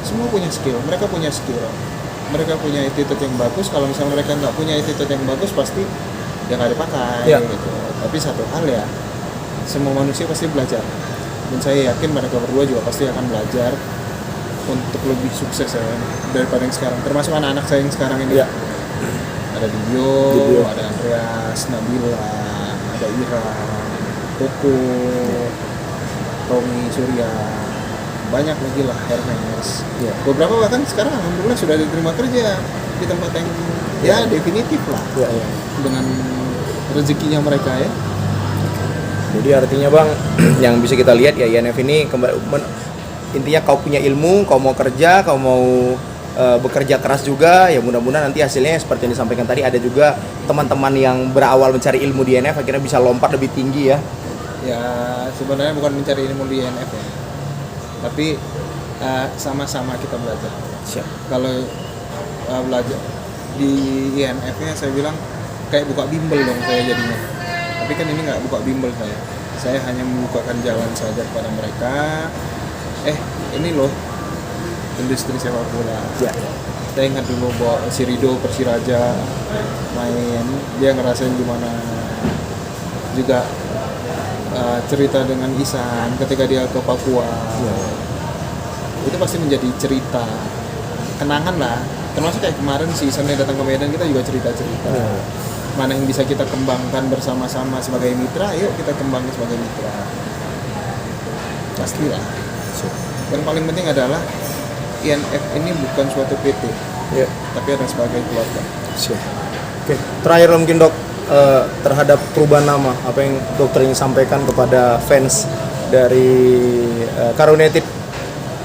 Semua punya skill, mereka punya skill. Mereka punya attitude yang bagus. Kalau misalnya mereka nggak punya attitude yang bagus, pasti dia nggak dipakai. Gitu. Tapi satu hal ya, semua manusia pasti belajar. Dan saya yakin mereka berdua juga pasti akan belajar untuk lebih sukses ya, daripada yang sekarang. Termasuk anak-anak saya yang sekarang ini. Ada Dio, ada Andreas, Nabila, ada Ira, Koko, Tommy, Surya, banyak lagi lah, Hermes. Beberapa bahkan sekarang alhamdulillah sudah diterima kerja di tempat yang definitif lah. Dengan rezekinya mereka ya.
Jadi artinya Bang, yang bisa kita lihat ya INF ini intinya kau punya ilmu, kau mau kerja, kau mau bekerja keras juga, ya mudah-mudahan nanti hasilnya seperti yang disampaikan tadi. Ada juga teman-teman yang berawal mencari ilmu di INF akhirnya bisa lompat lebih tinggi ya.
Ya sebenarnya bukan mencari ilmu di INF ya. tapi sama-sama kita belajar.
Siap.
Kalau belajar di INF-nya saya bilang kayak buka bimbel dong saya jadinya. Tapi kan ini nggak buka bimbel saya hanya membukakan jalan saja kepada mereka. Ini loh industri sepak bola.
Ya.
Saya ingat dulu bahwa si Rido Persiraja main, dia ngerasain gimana. Juga cerita dengan Isan ketika dia ke Papua.
Ya.
Itu pasti menjadi cerita kenangan lah. Termasuk kayak kemarin si Isan datang ke Medan, kita juga cerita-cerita.
Ya.
Mana yang bisa kita kembangkan bersama-sama sebagai mitra, yuk kita kembangkan sebagai mitra. Pastilah. Yang paling penting adalah INF ini bukan suatu PT,
Ya.
tapi ada sebagai keluarga.
Siap. Oke, terakhir mungkin Dok, terhadap perubahan nama, apa yang dokter ingin sampaikan kepada fans dari Karo United,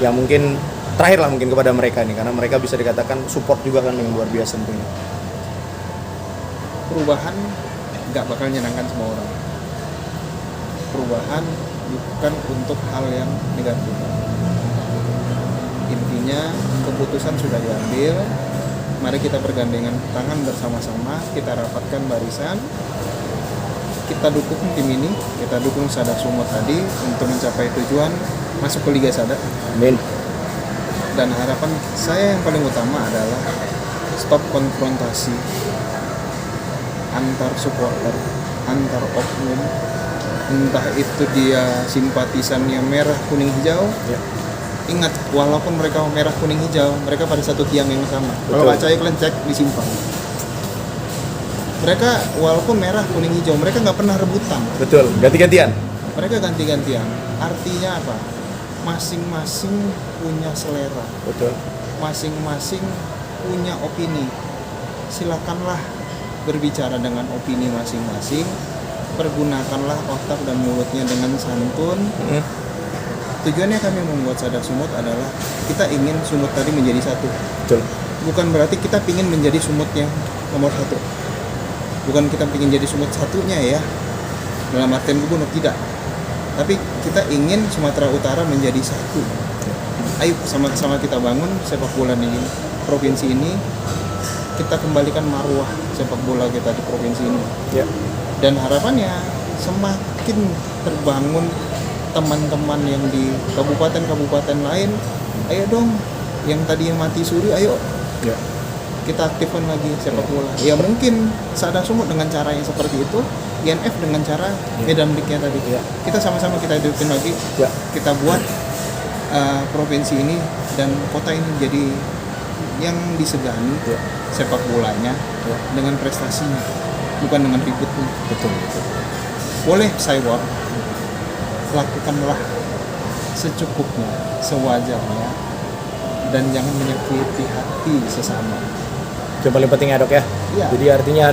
yang mungkin terakhir lah mungkin kepada mereka nih, karena mereka bisa dikatakan support juga kan yang luar biasa tentunya.
Perubahan nggak bakal menyenangkan semua orang. Perubahan bukan untuk hal yang negatif. Intinya keputusan sudah diambil. Mari kita bergandengan tangan bersama-sama, kita rapatkan barisan, kita dukung tim ini, kita dukung Sada Sumut tadi untuk mencapai tujuan masuk ke Liga Sada.
Amin.
Dan harapan saya yang paling utama adalah stop konfrontasi antar supporter, antar oknum, entah itu dia simpatisannya merah, kuning, hijau.
Ya.
Ingat, walaupun mereka merah, kuning, hijau, mereka pada satu tiang yang sama. Kalau baca iklan cek di simpang. Mereka walaupun merah, kuning, hijau, mereka nggak pernah rebutan.
Betul, ganti-gantian.
Mereka ganti-gantian. Artinya apa? Masing-masing punya selera.
Betul.
Masing-masing punya opini. Silakanlah berbicara dengan opini masing-masing. Pergunakanlah otak dan mulutnya dengan santun. Tujuannya kami membuat Sada Sumut adalah kita ingin Sumut tadi menjadi satu.
Betul.
Bukan berarti kita ingin menjadi Sumut yang nomor satu. Bukan kita ingin jadi Sumut satunya ya, dalam artian gubernur, tidak. Tapi kita ingin Sumatera Utara menjadi satu. Ayo sama-sama kita bangun sepak bola di provinsi ini. Kita kembalikan marwah sepak bola kita di provinsi ini.
Ya.
Dan harapannya semakin terbangun teman-teman yang di kabupaten-kabupaten lain. Ayo dong, yang tadinya mati suri, ayo
Ya.
kita aktifkan lagi sepak bola. Ya mungkin Sada Sumut dengan cara yang seperti itu, INF dengan cara Medan League-nya tadi.
Ya.
Kita sama-sama kita hidupin lagi.
Ya.
Kita buat provinsi ini dan kota ini jadi yang disegani
Ya.
sepak bolanya dengan prestasinya, bukan dengan ributnya.
Betul.
Boleh cyber, lakukanlah secukupnya, sewajarnya, dan jangan menyakiti hati sesama.
Yang paling penting ya Dok ya.
Iya.
Jadi artinya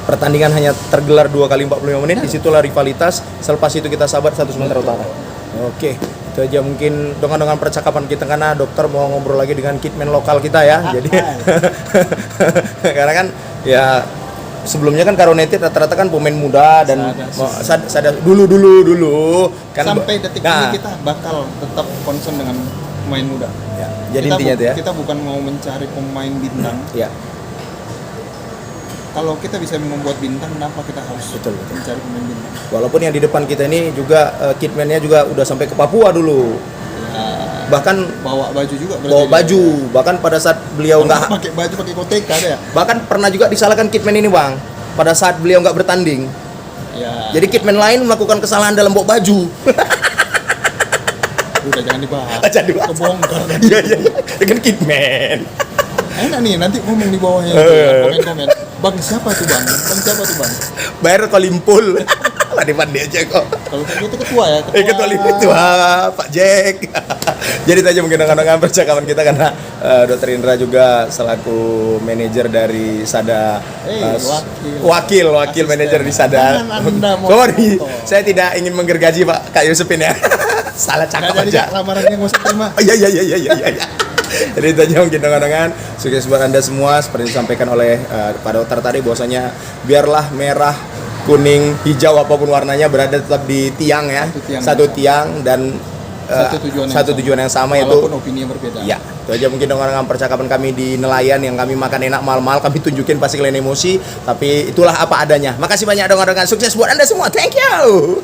pertandingan hanya tergelar 2 kali 45 menit, disitulah rivalitas. Selepas itu kita sabar satu Sumatera Utara. Oke, itu aja mungkin dengan percakapan kita, karena dokter mau ngobrol lagi dengan kitman lokal kita ya. Jadi karena kan ya sebelumnya kan Karo United rata-rata kan pemain muda dan sada dulu kan
sampai detik ini kita bakal tetap concern dengan pemain muda.
Ya, jadi intinya itu ya.
Kita bukan mau mencari pemain bintang.
Ya.
Kalau kita bisa membuat bintang, kenapa kita harus
Betul.
mencari pemain bintang?
Walaupun yang di depan kita ini juga kitman-nya juga udah sampai ke Papua dulu.
Ya,
Bahkan
bawa baju juga.
bawa baju, bahkan pada saat beliau nggak,
pakai baju, pakai koteka ada ya.
bahkan pernah juga disalahkan kitman ini Bang, pada saat beliau nggak bertanding.
Ya.
Jadi kitman lain melakukan kesalahan dalam bawa baju.
Udah jangan dibahas.
Jangan dibahas.
Kebongkar kan.
Iya, dengan kitman.
Enak nih, nanti ngomong di bawahnya komen-komen. Bang siapa tuh bang? Bang siapa tuh bang?
Bayar kolimpul. Lah dipandai aja kok.
Kalau kayak gitu ketua ya.
Ketua Liga Pak Jack. Jadi itu aja mungkin dengan percakapan kita, karena Dr. Indra juga selaku manajer dari Sada, wakil
Asisten.
manajer di Sada.
Jangan Anda mau
Sorry,
foto.
saya tidak ingin menggergaji Pak Kak Yusupin ya. Salah cakap
Nggak jadi
aja.
lamarannya nggak usah terima.
Oh, iya. Jadi itu aja mungkin dengan sukses buat Anda semua, seperti disampaikan oleh Pak Dokter tadi, bahwasanya biarlah merah, kuning, hijau apapun warnanya berada tetap di tiang ya,
Satu tiang.
dan
Satu tujuan yang sama,
yaitu
walaupun opini yang berbeda.
ya, itu aja mungkin dengan percakapan kami di nelayan yang kami makan enak mal-mal, kami tunjukin pasti kalian emosi, tapi itulah apa adanya. Makasih banyak dong, sukses buat Anda semua. Thank you.